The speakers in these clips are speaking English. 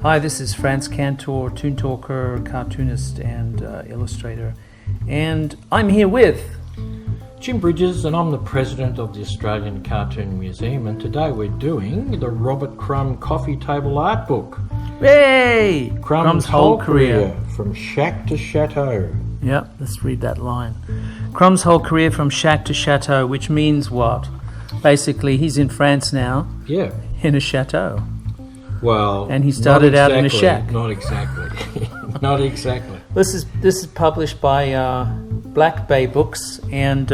Hi, this is Franz Cantor, Toon Talker, cartoonist and illustrator. And I'm here with... Jim Bridges, and I'm the president of the Australian Cartoon Museum, and today we're doing the R.Crumb coffee table art book. Hey! Crumb's whole career, from shack to chateau. Yep, let's read that line. Crumb's whole career from shack to chateau, which means what? Basically, he's in France now. Yeah. In a chateau. Well, and he started out in a shack. Not exactly. Not exactly. This is published by Black Bay Books, and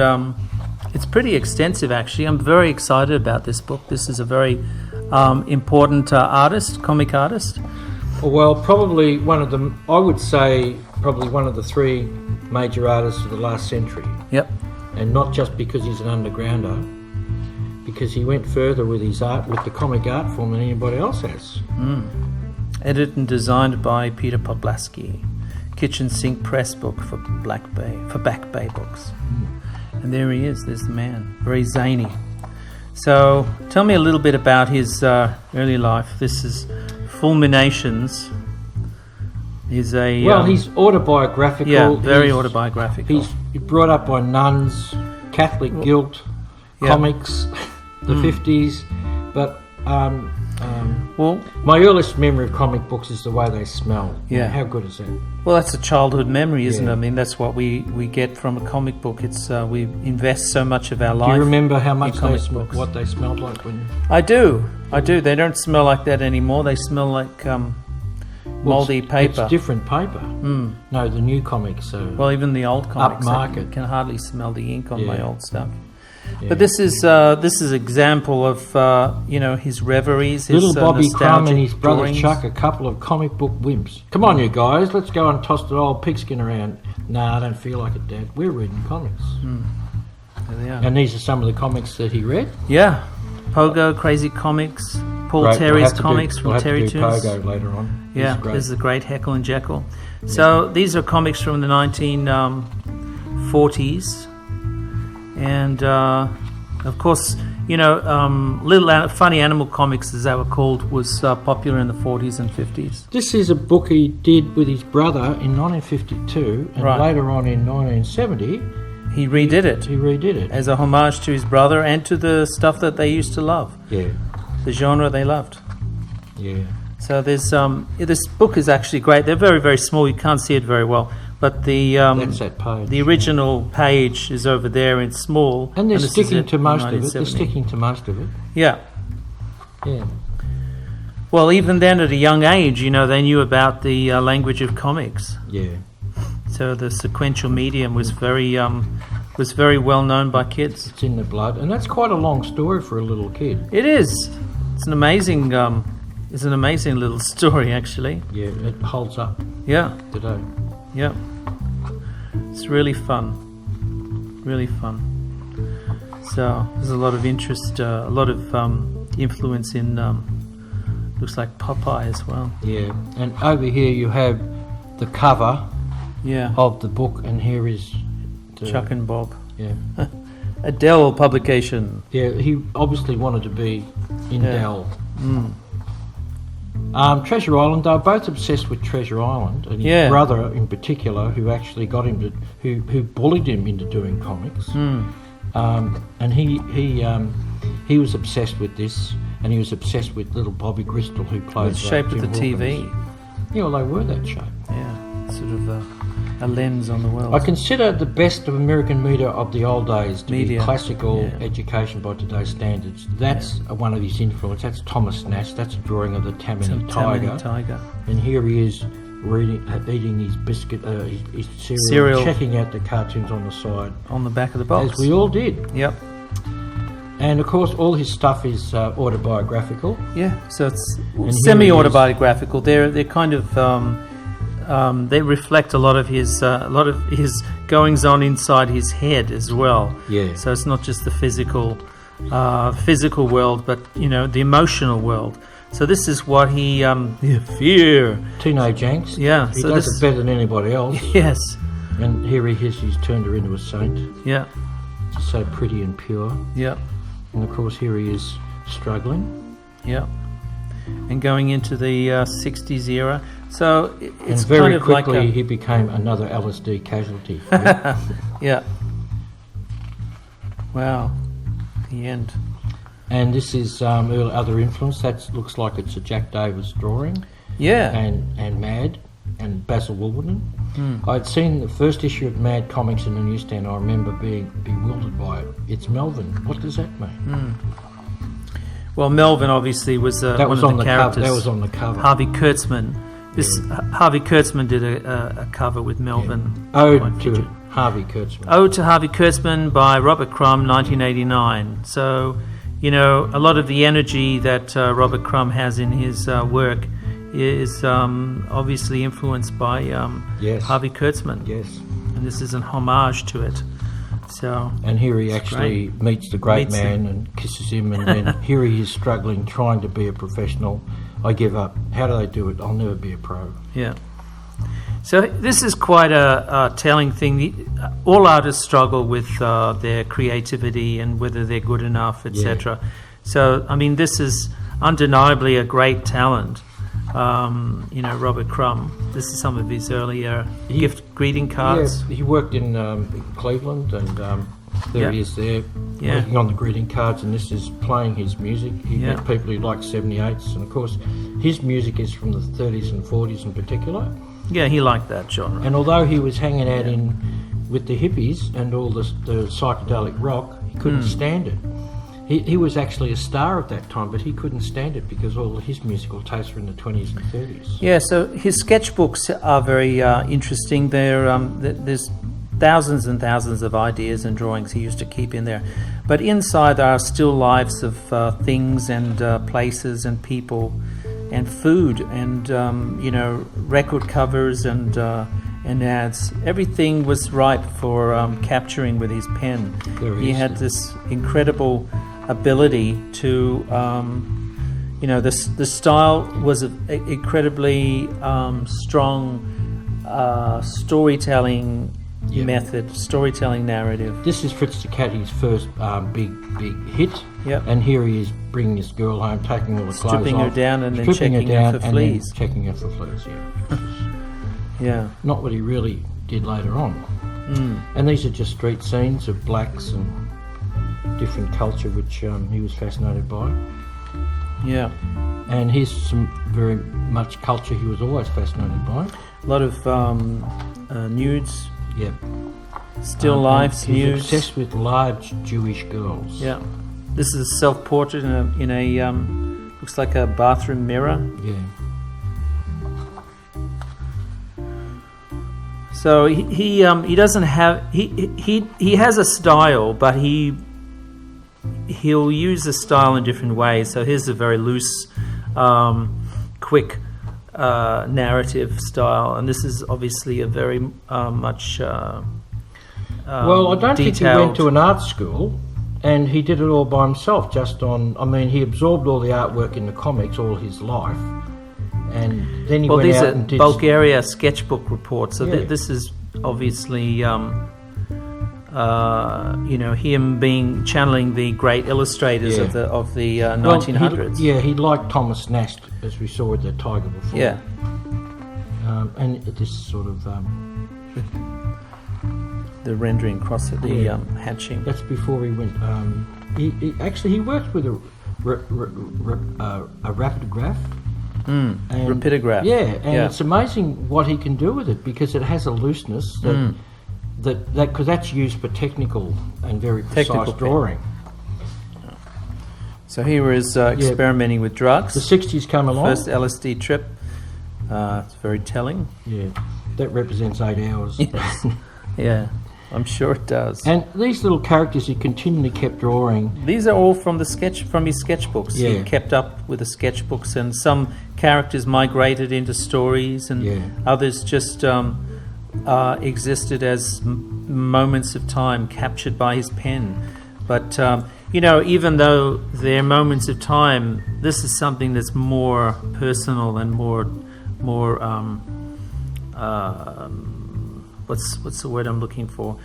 it's pretty extensive actually. I'm very excited about this book. This is a very important artist, comic artist. Well, probably one of the, I would say, probably one of the three major artists of the last century. Yep. And not just because he's an undergrounder, because he went further with his art, with the comic art form than anybody else has. Edited and designed by Peter Podlaski. Kitchen sink press book for Back Bay Books. And there he is, there's the man, very zany. So tell me a little bit about his early life. This is Fulminations. He's a... Well, he's autobiographical. Yeah, very autobiographical. He's brought up by nuns, Catholic guilt, comics, the 50s, but my earliest memory of comic books is the way they smell. Yeah. How good is that? Well, that's a childhood memory, isn't it? I mean, that's what we get from a comic book. It's we invest so much of our life. Do you remember how much what they smelled like when? I do. They don't smell like that anymore. They smell like moldy paper. It's different paper. No, the new comics are... Well, even the old comics. Upmarket. I can hardly smell the ink on my old stuff. Yeah. But this is example of his reveries, his little Bobby Crumb and his brother drawings. Chuck, a couple of comic book wimps. Come on, you guys, let's go and toss the old pigskin around. Nah, I don't feel like it, Dad. We're reading comics. There they are. And these are some of the comics that he read. Yeah, Pogo, Crazy Comics, Paul Terry's comics from Terry Toons. Pogo later on. Yeah, this is a great Heckle and Jekyll. So these are comics from the 1940s. And of course, little funny animal comics, as they were called, was popular in the 40s and 50s. This is a book he did with his brother in 1952, and later on in 1970, he redid it. He redid it as a homage to his brother and to the stuff that they used to love. Yeah, the genre they loved. Yeah. So there's this book is actually great. They're very, very small. You can't see it very well. But the that's that page. The original page is over there in small. And they're sticking to most of it. They're sticking to most of it. Yeah. Yeah. Well, even then at a young age, they knew about the language of comics. Yeah. So the sequential medium was very well known by kids. It's in the blood. And that's quite a long story for a little kid. It is. It's an amazing little story, actually. Yeah, it holds up. Yeah. Today. Yeah. It's really fun. Really fun. So there's a lot of interest, a lot of influence in, looks like Popeye as well. Yeah, and over here you have the cover of the book, and here is Chuck and Bob. Yeah. A Dell publication. Yeah, he obviously wanted to be in Dell. Treasure Island, they were both obsessed with Treasure Island, and his brother in particular, who actually got him to, who bullied him into doing comics. And he was obsessed with this, and he was obsessed with little Bobby Crystal, who played the shape of the TV. Yeah, well, they were that shape. Yeah, sort of a lens on the world. I consider the best of American media of the old days to be classical education by today's standards. That's one of his influence. That's Thomas Nast. That's a drawing of the Tammany Tiger. And here he is eating his biscuit, his cereal, checking out the cartoons on the side. On the back of the box. As we all did. Yep. And of course, all his stuff is autobiographical. Yeah, so it's semi-autobiographical. They're kind of they reflect a lot of his goings on inside his head as well. Yeah. So it's not just the physical world, but the emotional world. So this is what he fear. Teenage angst. Yeah. He does it better than anybody else. Yes. And here he is. He's turned her into a saint. Yeah. She's so pretty and pure. Yeah. And of course, here he is struggling. Yeah. and going into the 60s era. So it's and very kind of quickly like he became another LSD casualty. yeah. Wow. The end. And this is other influence. That looks like it's a Jack Davis drawing. Yeah. And Mad and Basil Wolverton. I'd seen the first issue of Mad Comics in the newsstand. I remember being bewildered by it. It's Melvin. What does that mean? Well, Melvin obviously was one of the characters. That was on the cover. Harvey Kurtzman. Harvey Kurtzman did a cover with Melvin. Yeah. Ode to Harvey Kurtzman. Ode to Harvey Kurtzman by R.Crumb, 1989. So, you know, a lot of the energy that R.Crumb has in his work is obviously influenced by Harvey Kurtzman. Yes. And this is an homage to it. So, and here he actually meets the great man and kisses him, and then here he is struggling, trying to be a professional. I give up. How do they do it? I'll never be a pro. Yeah. So this is quite a telling thing. All artists struggle with their creativity and whether they're good enough, etc. Yeah. So, I mean, this is undeniably a great talent. You know, R.Crumb. This is some of his earlier greeting cards. Yeah, he worked in Cleveland, and there he is there, working on the greeting cards, and this is playing his music. He met people who like 78s, and of course, his music is from the 30s and 40s in particular. Yeah, he liked that genre. And although he was hanging out with the hippies and all the psychedelic rock, he couldn't stand it. He was actually a star at that time, but he couldn't stand it because all of his musical tastes were in the 20s and 30s. Yeah, so his sketchbooks are very interesting. There's thousands and thousands of ideas and drawings he used to keep in there. But inside there are still lives of things and places and people and food and, you know, record covers and ads. Everything was ripe for capturing with his pen. He had this incredible ability to, you know, the style was an incredibly strong storytelling method, storytelling narrative. This is Fritz Ducati's first big hit. Yep. And here he is bringing this girl home, taking all the clothes off. Stripping her down and then checking her for fleas. Checking her for fleas, yeah. Not what he really did later on. And these are just street scenes of blacks and different culture which he was fascinated by. Yeah. And here's some very much culture he was always fascinated by. A lot of nudes. Yep. Still lifes, he's nudes. Obsessed with large Jewish girls. Yeah. This is a self-portrait in a looks like a bathroom mirror. Yeah. So he doesn't have he has a style, but he'll use the style in different ways. So here's a very loose, quick narrative style, and this is obviously a very much. Well, I don't think he went to an art school, and he did it all by himself. Just on, I mean, he absorbed all the artwork in the comics all his life. And then he went out and did... Bulgaria sketchbook reports. So this is obviously, you know, him channeling the great illustrators of the 1900s. He liked Thomas Nast, as we saw with the Tiger before. Yeah. And this sort of... the rendering across it, the hatching. That's before he went... he worked with a rapidograph. Rapidograph. Yeah, and it's amazing what he can do with it because it has a looseness that because that's used for technical and very precise drawing. So he was experimenting with drugs. The 60s come along. First LSD trip. It's very telling. Yeah, that represents 8 hours. Yes. Yeah, I'm sure it does. And these little characters he continually kept drawing. These are all from his sketchbooks. Yeah. He kept up with the sketchbooks, and some characters migrated into stories, and others just existed as moments of time captured by his pen. But you know, even though they're moments of time, this is something that's more personal and more what's the word I'm looking for?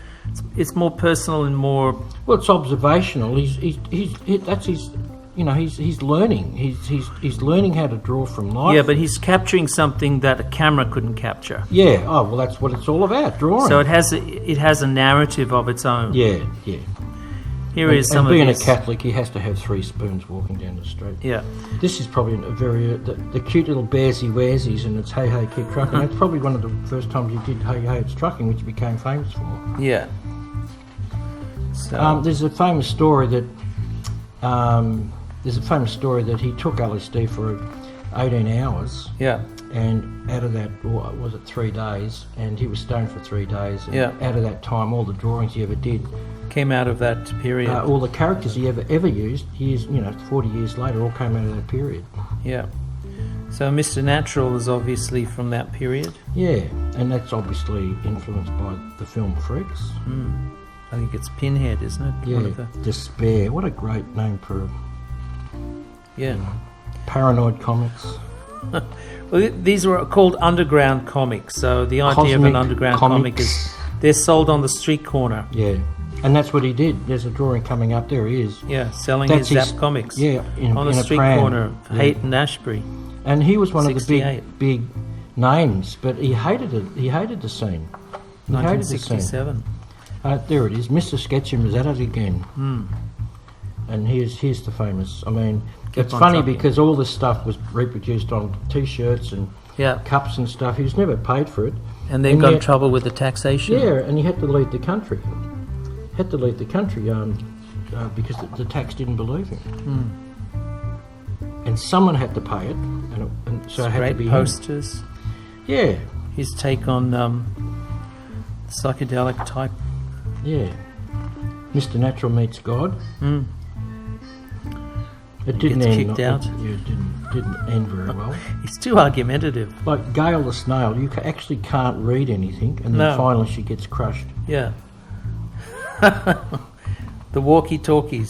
It's more personal and more. Well, it's observational. That's his he's learning. He's learning how to draw from life. Yeah, but he's capturing something that a camera couldn't capture. Yeah. Oh, well, that's what it's all about, drawing. So it has a narrative of its own. Yeah. Here is some of being his... a Catholic, he has to have 3 spoons walking down the street. Yeah. This is probably a very the cute little bearsy wearsies, and it's Hey Hey Keep Trucking. That's probably one of the first times he did Hey Hey It's Trucking, which he became famous for. Yeah. So there's a famous story that he took LSD for 18 hours. Yeah. And out of that, or was it 3 days? And he was stoned for 3 days. And out of that time, all the drawings he ever did came out of that period. All the characters he ever used, 40 years later, all came out of that period. Yeah. So Mr. Natural is obviously from that period. Yeah, and that's obviously influenced by the film Freaks. I think it's Pinhead, isn't it? Yeah, Despair. What a great name for... Yeah. Paranoid comics. Well, these were called underground comics, so the idea of an underground comic is they're sold on the street corner. Yeah. And that's what he did. There's a drawing coming up. There he is. Yeah, selling his Zap comics. Yeah, on the street corner of Haight and Ashbury. And he was one of the big names, but he hated it. He hated the scene. 1967. There it is. Mr. Sketchum is at it again. And here's the famous. I mean, it's funny because all this stuff was reproduced on T-shirts and cups and stuff. He was never paid for it. And then got in trouble with the taxation. Yeah, and he had to leave the country. Because the tax didn't believe him. And someone had to pay it, and so it had to be posters. Him. Yeah. His take on psychedelic type. Yeah. Mr. Natural Meets God. It didn't end. Kicked out. It didn't end very well. He's too argumentative. Like Gail the Snail, you actually can't read anything, and then finally she gets crushed. Yeah. The walkie-talkies.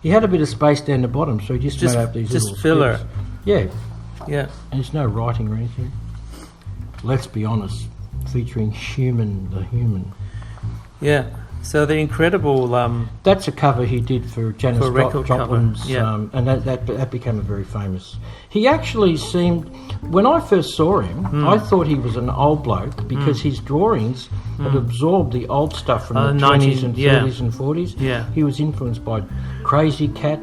He had a bit of space down the bottom, so he just made up these little filler. Scripts. Yeah. Yeah. And there's no writing or anything. Let's be honest, featuring the human. Yeah. So the incredible... that's a cover he did for Janis Joplin's... and that became a very famous... He actually seemed... When I first saw him, I thought he was an old bloke because his drawings had absorbed the old stuff from the 20s and 30s and 40s. Yeah. He was influenced by Crazy Cat,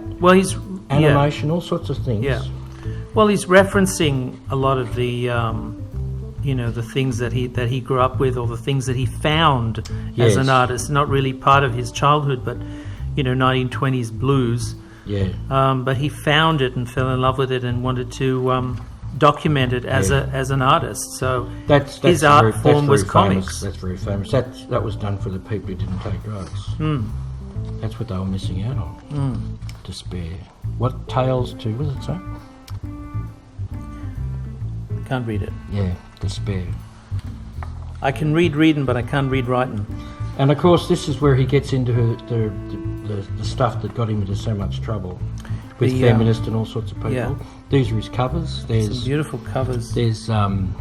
animation, all sorts of things. Yeah. Well, he's referencing a lot of the... the things that he grew up with, or the things that he found as an artist, not really part of his childhood, but 1920s blues. Yeah. But he found it and fell in love with it and wanted to document it as an artist. So his art form was comics. That's very famous. That was done for the people who didn't take drugs. That's what they were missing out on. Despair. What tales to? What does it say? Can't read it. Yeah. Despair. I can read reading, but I can't read writing. And of course, this is where he gets into the stuff that got him into so much trouble with feminists and all sorts of people. Yeah. These are his covers. There's some beautiful covers. There's San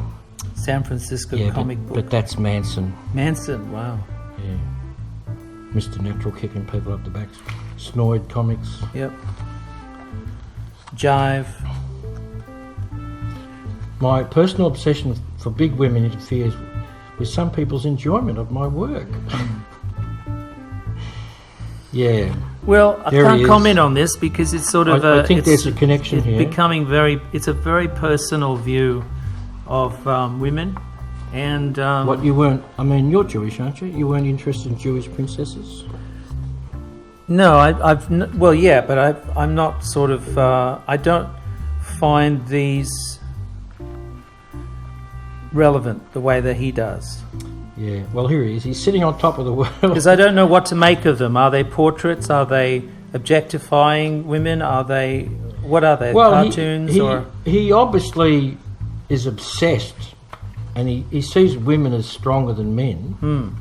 Francisco comic book. But that's Manson. Manson, wow. Yeah. Mr. Natural kicking people up the back. Snoid comics. Yep. Jive. My personal obsession for big women interferes with some people's enjoyment of my work. Yeah. Well, I can't comment on this because it's sort of I think there's a connection here. It's a very personal view of women. And what you weren't? I mean, you're Jewish, aren't you? You weren't interested in Jewish princesses? No, I'm not sort of. I don't find these relevant the way that he does. Yeah, well, here he is. He's sitting on top of the world. Because I don't know what to make of them. Are they portraits? Are they objectifying women? What are they? Well, cartoons? He obviously is obsessed, and he sees women as stronger than men.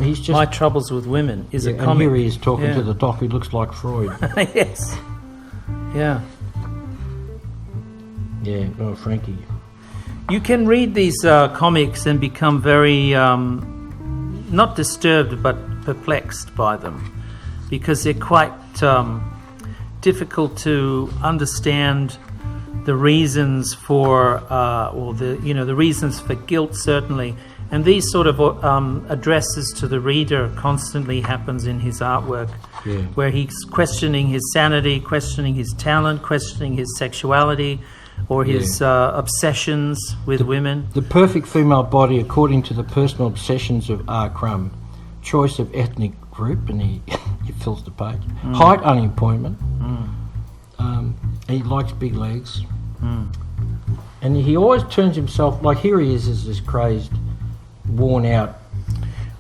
He's just... My Troubles with Women is a comic. And here he is talking to the doc who looks like Freud. Yes. Yeah. Yeah, oh, Frankie. You can read these comics and become very, not disturbed, but perplexed by them, because they're quite difficult to understand the reasons for, the reasons for guilt, certainly. And these sort of addresses to the reader constantly happens in his artwork, where he's questioning his sanity, questioning his talent, questioning his sexuality, or his obsessions with women. The perfect female body according to the personal obsessions of R.Crumb. Choice of ethnic group, and he fills the page. Height, unemployment. He likes big legs. And he always turns himself, like here he is as this crazed, worn out,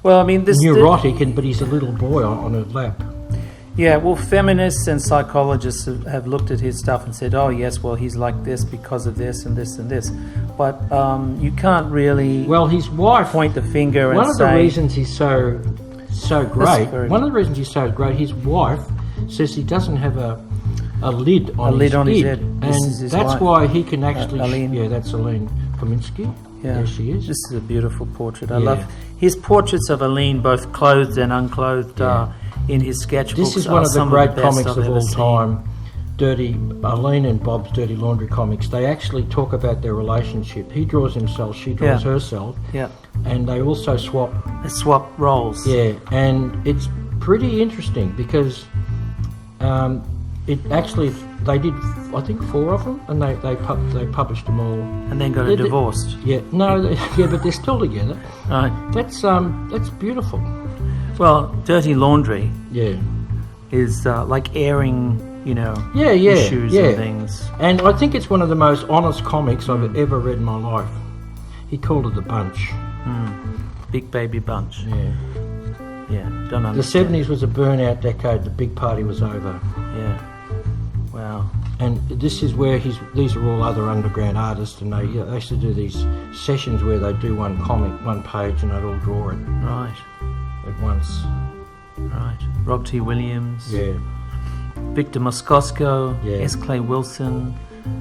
well, I mean, neurotic, but he's a little boy on her lap. Yeah, well, feminists and psychologists have looked at his stuff and said, oh yes, well, he's like this because of this and this and this. But you can't really his wife point the finger and say... One of the reasons he's so great, his wife says he doesn't have a lid on his head. And that's why he can actually... that's Aline Pominski. Yeah, there she is. This is a beautiful portrait. I love his portraits of Aline, both clothed and unclothed, in his sketchbooks. This is one of the great comics of all time. Aline and Bob's Dirty Laundry comics. They actually talk about their relationship. He draws himself, she draws herself. Yeah. And they also swap. They swap roles. Yeah, and it's pretty interesting because they did, I think, 4 of them, and they published them all. And then got divorced. But they're still together. Right. That's beautiful. Well, Dirty Laundry. Is like airing, issues and things. And I think it's one of the most honest comics I've ever read in my life. He called it The Bunch. Big Baby Bunch. Yeah, don't understand. The 70s was a burnout decade. The big party was over. Yeah. Wow. And this is where these are all other underground artists, and they used to do these sessions where they do one comic, one page, and they'd all draw it. Right. At once. Right. Rob T. Williams. Yeah. Victor Moscosco. Yeah. S. Clay Wilson.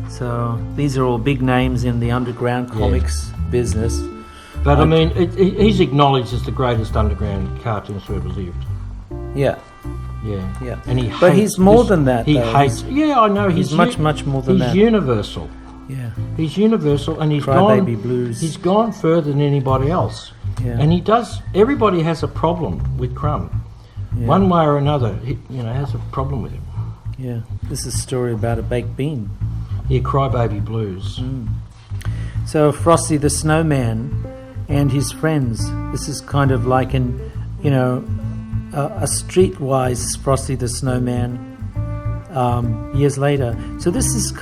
So these are all big names in the underground comics business. But I mean, he's acknowledged as the greatest underground cartoonist who ever lived. Yeah. Yeah. And he's more than that. He hates. Yeah, I know. He's much more than that. He's universal. Yeah. He's universal, and Baby Blues. He's gone further than anybody else. Yeah. And he does. Everybody has a problem with Crumb, one way or another. He, has a problem with him. Yeah. This is a story about a baked bean. Yeah, Crybaby Blues. So Frosty the Snowman and his friends. This is kind of like a streetwise Frosty the Snowman years later. So this is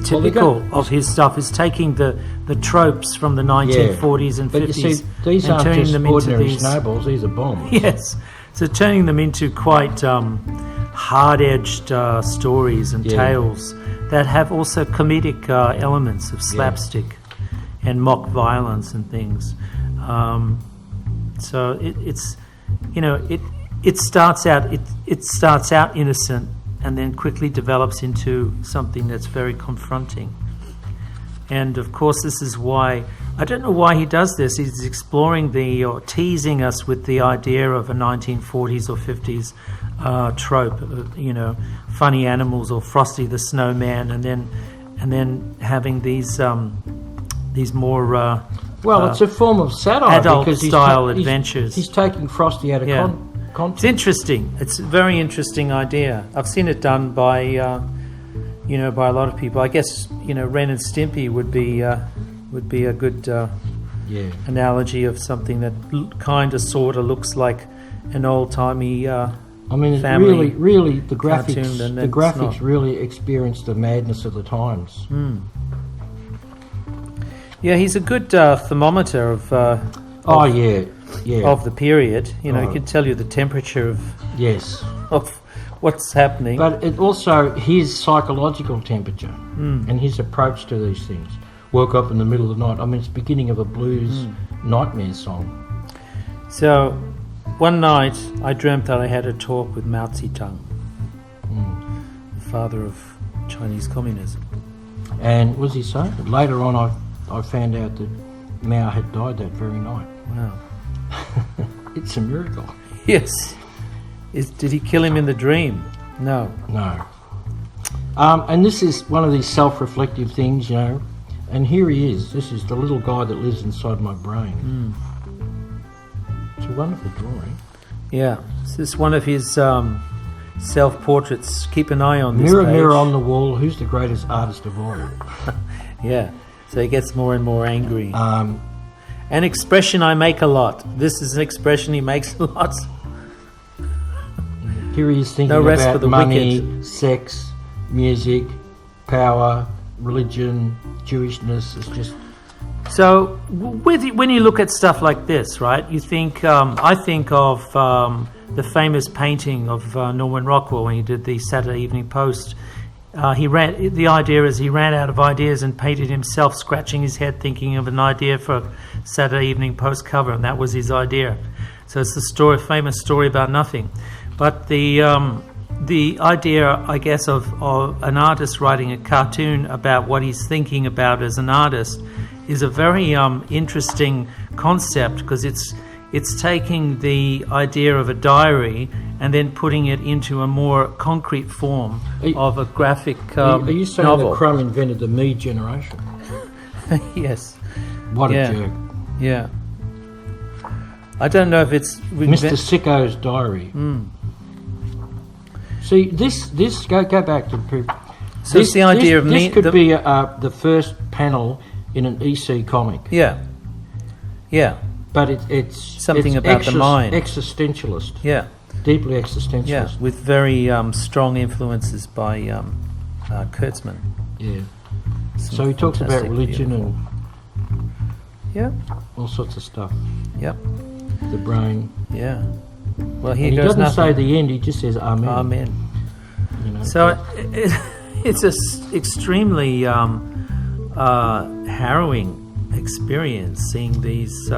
typical of his stuff, is taking the tropes from the 1940s and 50s, you see, these aren't turning them into these snowballs, these are bombs. Yes. So turning them into quite hard-edged stories and tales that have also comedic elements of slapstick and mock violence and things. So it starts out innocent and then quickly develops into something that's very confronting. And of course, this is why I don't know why he does this. He's exploring or teasing us with the idea of a 1940s or 50s trope, funny animals or Frosty the Snowman, and then having these more it's a form of satire, adult-style adventures. He's taking Frosty out of context. It's interesting. It's a very interesting idea. I've seen it done by by a lot of people. I guess Ren and Stimpy would be a good analogy of something that kind of sort of looks like an old-timey family. Really, the graphics really experience the madness of the times. Yeah, he's a good thermometer of the period. He can tell you the temperature of what's happening. But it also his psychological temperature and his approach to these things. Woke up in the middle of the night. I mean, it's the beginning of a blues nightmare song. So, one night I dreamt that I had a talk with Mao Zedong, the father of Chinese communism. And what did he say? Later on, I found out that Mao had died that very night. Wow. It's a miracle. Yes. Did he kill him in the dream? No. No. And this is one of these self-reflective things, you know. And here he is. This is the little guy that lives inside my brain. It's a wonderful drawing. Yeah. This is one of his self-portraits. Keep an eye on this Mirror, page. mirror on the wall, who's the greatest artist of all? Yeah. So he gets more and more angry. An expression I make a lot. This is an expression he makes a lot. Here he is thinking about money, sex, music, power, religion, Jewishness. It's just... So when you look at stuff like this, right, you think, I think of the famous painting of Norman Rockwell when he did the Saturday Evening Post. The idea is he ran out of ideas and painted himself scratching his head thinking of an idea for a Saturday Evening Post cover, and that was his idea. So it's the famous story about nothing. But the idea, I guess, of an artist writing a cartoon about what he's thinking about as an artist is a very interesting concept, because it's taking the idea of a diary and then putting it into a more concrete form of a graphic novel. Are you saying that Crumb invented the me generation? Yes. What a jerk. Yeah. I don't know if it's... Mr. Sicko's diary. See, this go back to the... So it's the idea of me... This could be the first panel in an EC comic. Yeah. Yeah. But it's something about the mind. Existentialist. Yeah. Deeply existentialist. Yeah, with very strong influences by Kurtzman. Yeah. So he talks about religion and all sorts of stuff. Yep. The brain. Yeah. Well, he doesn't say the end, he just says amen. Amen. You know, so it's an extremely harrowing experience seeing these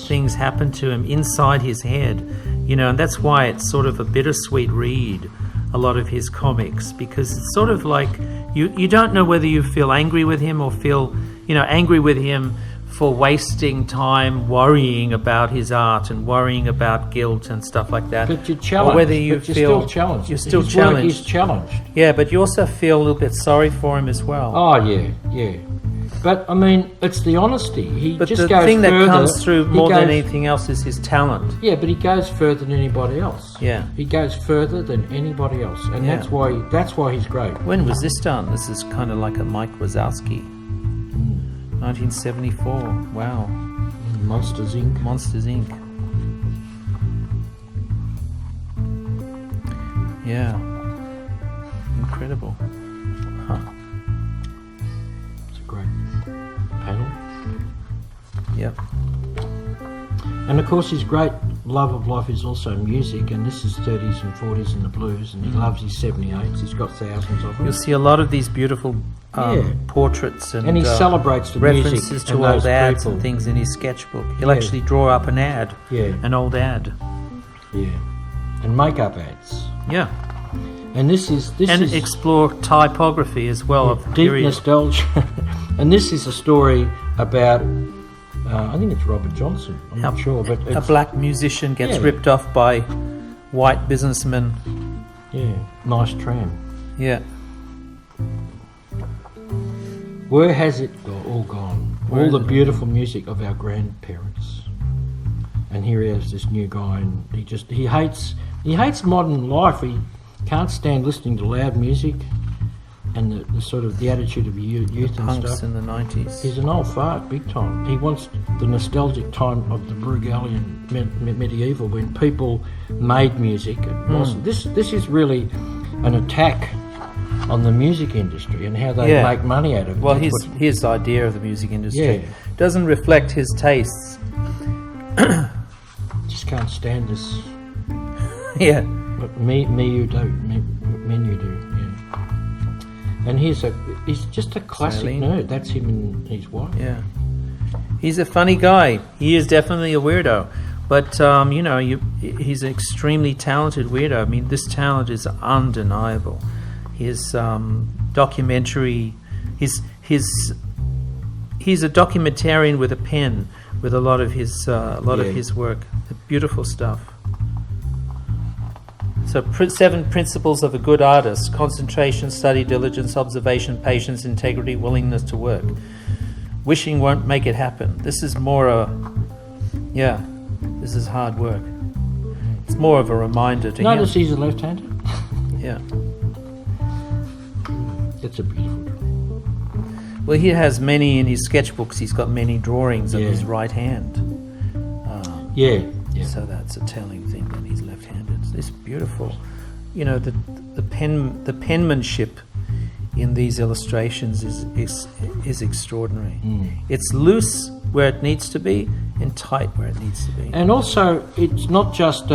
things happen to him inside his head, you know, and that's why it's sort of a bittersweet read, a lot of his comics, because it's sort of like you don't know whether you feel angry with him or feel, you know, angry with him for wasting time worrying about his art and worrying about guilt and stuff like that. But you're challenged. Or whether you feel still challenged. You're still his challenged. Work is challenged. Yeah, but you also feel a little bit sorry for him as well. Oh yeah. But I mean, it's the honesty. But just the goes thing further. that comes through more than anything else is his talent. Yeah, but he goes further than anybody else. Yeah, he goes further than anybody else, and that's why he's great. When was this done? This is kind of like a Mike Wazowski. 1974. Wow. Monsters Inc. Monsters Inc. Yeah. Incredible. Huh. It's a great panel. Yep. And of course his great love of life is also music, and this is 30s and 40s and the blues, and he loves his 78s. He's got thousands of them. You'll see a lot of these beautiful portraits and he celebrates the references music to old ads and things in his sketchbook. He'll actually draw up an ad, an old ad. Yeah. And make-up ads. Yeah. And this is explore typography as well of the deep period. Nostalgia. And this is a story about I think it's Robert Johnson. I'm not sure, but a black musician gets ripped off by white businessmen. Yeah, nice tram. Yeah. Where has it all gone? All the beautiful music of our grandparents. And here he is, this new guy, and he hates modern life. He can't stand listening to loud music and the sort of the attitude of youth and punks stuff. In the 90s. He's an old fart, big time. He wants the nostalgic time of the Brugalian medieval when people made music. This is really an attack on the music industry and how they make money out of it. Well, his idea of the music industry doesn't reflect his tastes. Just can't stand this. Yeah. But me you do. Men you do. Yeah. And he's just a classic nerd. That's him and his wife. Yeah. He's a funny guy. He is definitely a weirdo. But, he's an extremely talented weirdo. I mean, this talent is undeniable. His documentary... He's a documentarian with a pen with a lot of his his work. Beautiful stuff. So So 7 principles of a good artist: concentration, study, diligence, observation, patience, integrity, willingness to work. Wishing won't make it happen. This is more this is hard work. It's more of a reminder to him. Notice he's a left-hander. Yeah. It's a beautiful drawing. Well, he has many in his sketchbooks. He's got many drawings of his right hand. So that's a telling thing that he's left-handed. It's beautiful. You know, the penmanship in these illustrations is extraordinary. It's loose where it needs to be and tight where it needs to be. And also, it's not just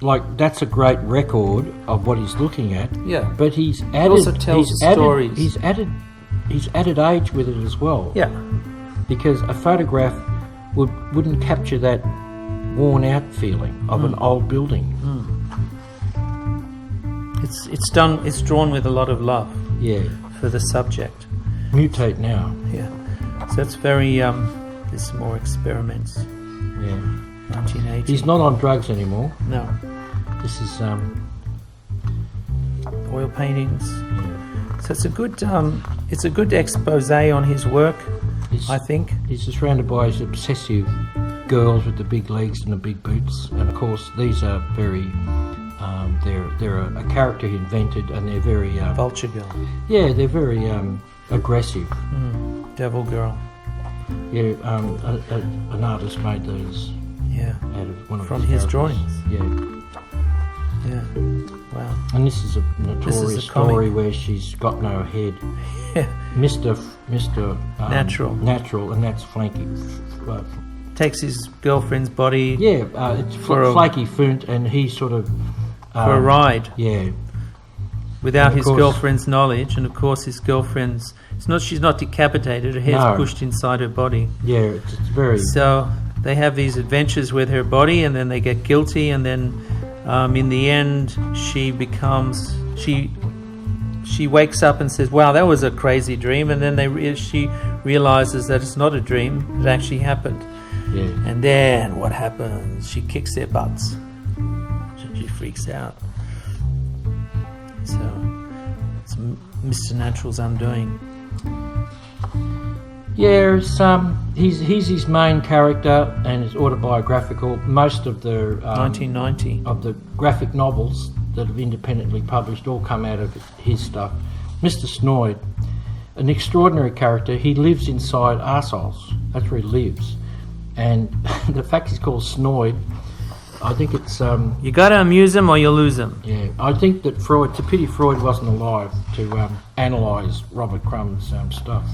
like that's a great record of what he's looking at. Yeah. But he's added. It also tells stories. He's added age with it as well. Yeah. Because a photograph wouldn't capture that worn out feeling of an old building. It's drawn with a lot of love. Yeah. For the subject. Mutate now. Yeah. So it's very there's some more experiments. Yeah. 1980. He's not on drugs anymore. No. This is oil paintings. Yeah. So it's a good expose on his work. I think he's surrounded by his obsessive girls with the big legs and the big boots, and of course these are very they're a character he invented, and they're very Vulture Girl. Yeah, they're very aggressive. Devil Girl. Yeah, an artist made those. Yeah, out of one of from his drawings. Yeah. Yeah. Wow. And this is a notorious story where she's got no head. Yeah. Mr. Natural, and that's Flanky. Takes his girlfriend's body. Yeah, it's Flaky Funt, and he sort of for a ride. Yeah. Without his girlfriend's knowledge, and of course his girlfriend's. She's not decapitated. Her hair's pushed inside her body. Yeah, it's very. So they have these adventures with her body, and then they get guilty, and then in the end she wakes up and says, "Wow, that was a crazy dream," and then she realizes that it's not a dream; it actually happened. Yeah. And then what happens? She kicks their butts. She freaks out. So it's Mr. Natural's undoing. Yeah, he's his main character, and it's autobiographical. Most of the 1990 of the graphic novels that have independently published all come out of his stuff. Mr. Snoid, an extraordinary character. He lives inside arseholes. That's where he lives, and the fact he's called Snoid, I think it's you got to amuse him or you'll lose him. Yeah, I think that it's a pity Freud wasn't alive to analyse Robert Crumb's stuff.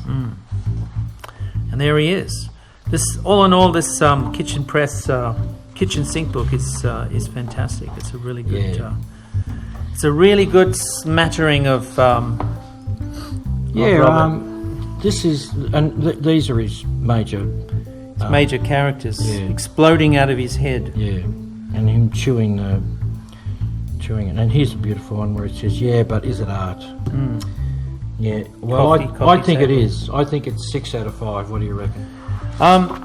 And there he is. This, all in all, this kitchen sink book is fantastic. It's a really good. Yeah. It's a really good smattering of. This is, and these are his major. Major characters exploding out of his head. Yeah, and him chewing it. And here's a beautiful one where it says, "Yeah, but is it art?" Yeah, well, I think it is. I think it's 6 out of 5. What do you reckon?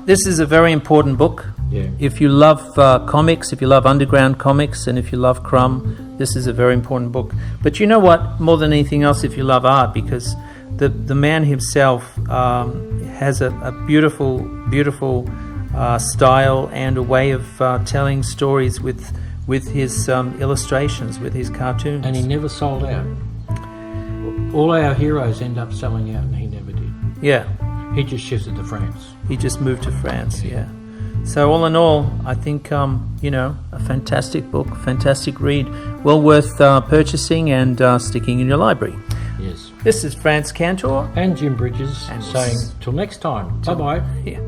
This is a very important book. Yeah. If you love comics, if you love underground comics, and if you love Crumb, this is a very important book. But you know what? More than anything else, if you love art, because the man himself has a beautiful, beautiful style and a way of telling stories with his illustrations, with his cartoons. And he never sold out. All our heroes end up selling out, and he never did. Yeah. He just shifted to France. He just moved to France, yeah. So all in all, I think, a fantastic book, fantastic read, well worth purchasing and sticking in your library. Yes. This is Franz Cantor. And Jim Bridges saying, till next time. Bye-bye. Yeah.